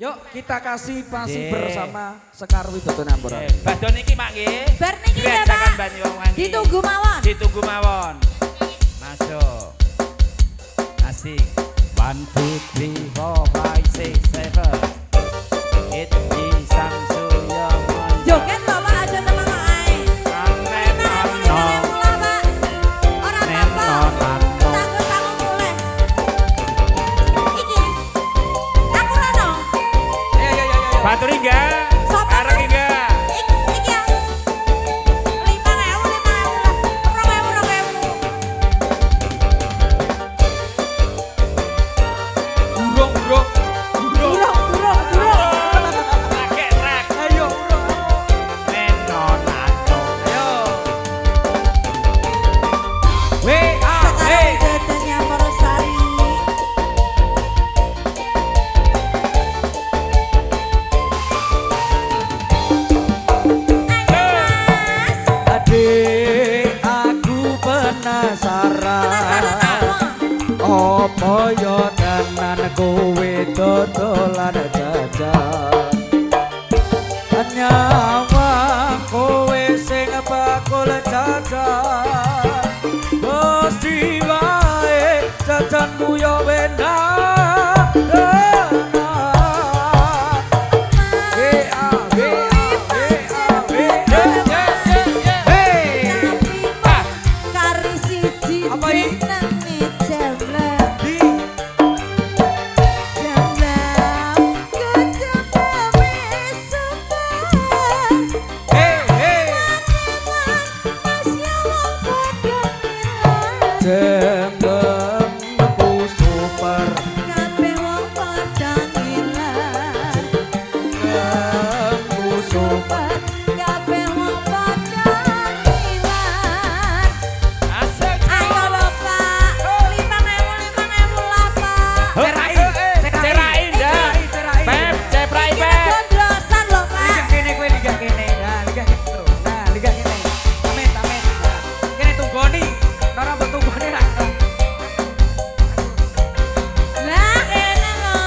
Yuk kita kasih pasi bersama Sekar Widodo Nampura. Badon iki Mak nggih. Bar niki ya Pak. Ditunggu mawon. Ditunggu mawon. Masuk. Asik. 1 2 3 4 5 6 7 8 Sang Surya Joget lho Pak aja temen ae. Amen Ora apa-apa. Takut mulai. Iki. Aku rano. Batur enggak? Sopo? Arek enggak? Iki ya. 5.000 Burung. Pakai trek. Ayo burung. Menonato. Ayo. Sekarang dadanya Porosari. Adik aku penasaran. Apa yo tenan kowe dodolan jajan. Nyawa kowe sing bakul jajan. Gusti wae jajanmu yo wendah. Kari siji Apa ini? jenenge Jemblem. Jemblem kejembleme sebar. Mas ya wong padha ngilang. Jembem aku super. Kabeh wong padha ngilang. Aku super. Kabeh wong padha ngilang. Asik. Ayo lho Pak, 5.000 lah Pak. Cerai dah. Pep, ceprai pep. Gondrosan lho Pak. Kene kowe liga kene. Nah, liga kene terus. Nah, liga kene. Amin. Nah, kene tunggoni. Ora mbok tunggoni ra. Lah kene lho,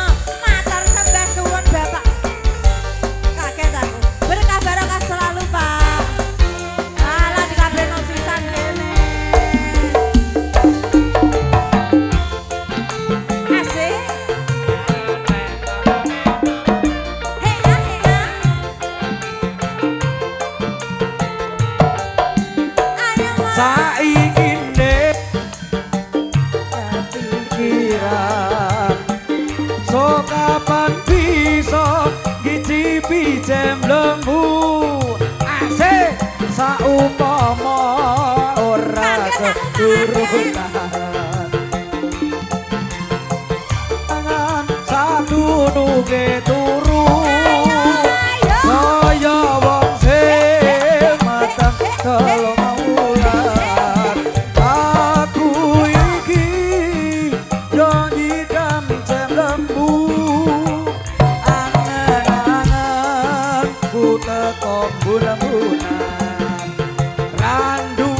matur sembah suwun Bapak. Kaget aku. Berkah barokah selalu Pak. Alah dikabehno pisan kene. Asik. Hei ya. Ayo Mas. Saiki nek pikiran so kapan bisa ngicipi jemblemu asik saumpama ora keturunan tangan sadurunge turu saya wong sing matang tolong ular aku iki yo nyidam jemblemu angen-angen ku teko bulan-bulan randu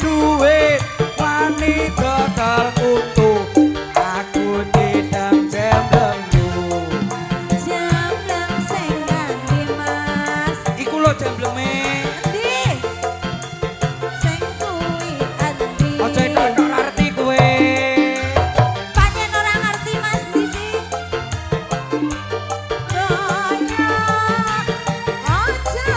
duwe wani bakal utuh aku nyidam jemblemu Jemblem sing ganti Mas. iku lho jembleme Endi? Sing kuwi endi? aja entuk ngerti kowe Pancen ora ngerti Mas Disi. Donya aja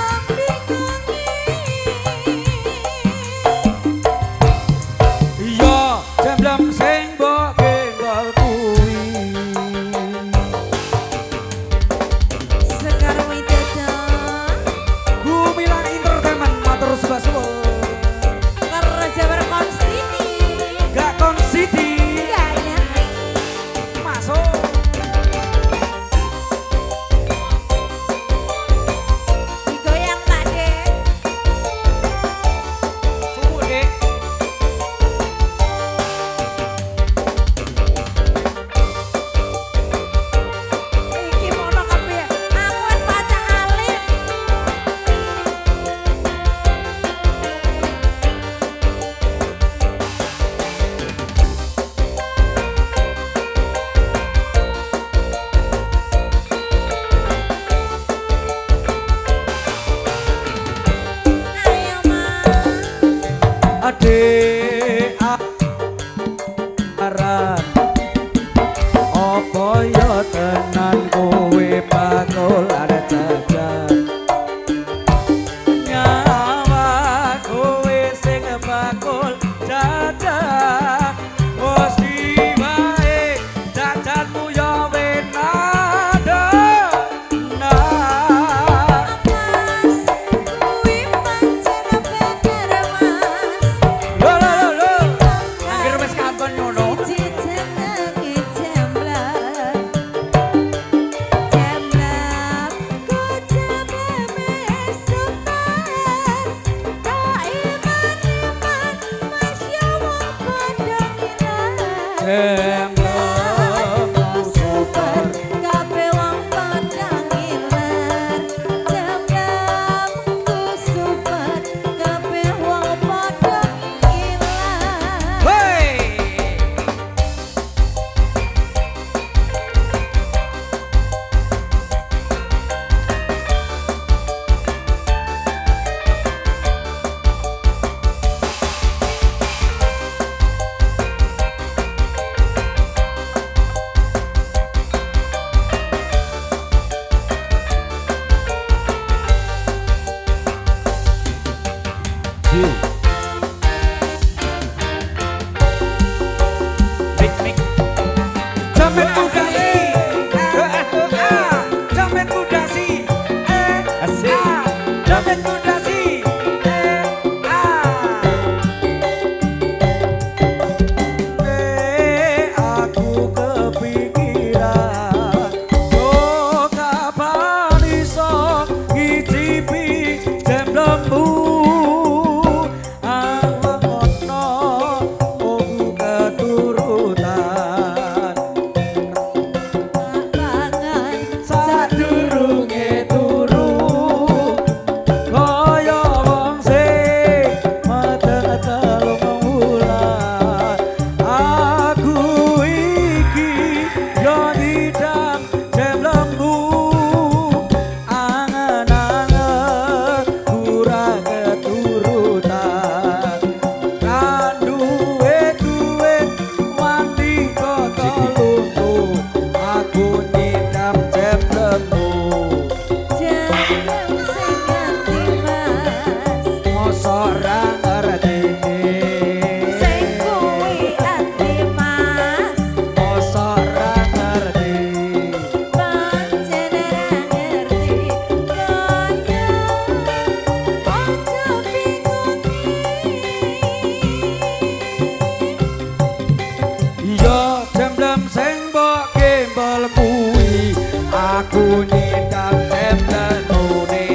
Aku nyidam jemblengune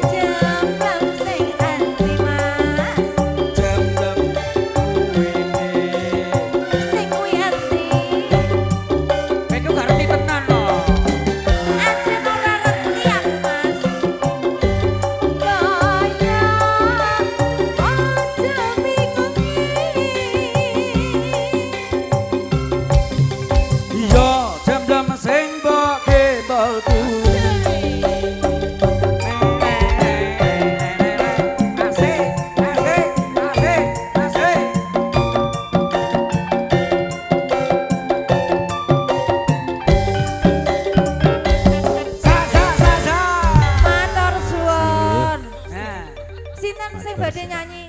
Jemblem sing endi mas jemblem kuwene. Sing kuwi endi Kowe iku gak ngerti tenan lho. Ajen ora ngerti aku mas Kaya aja bingungi Iya jemblem sing mbok gembol kuwi. Asik, asik, asik, asik. Sa sa sa sa. Matur suwun Nah, Sinten sing badhe nyanyi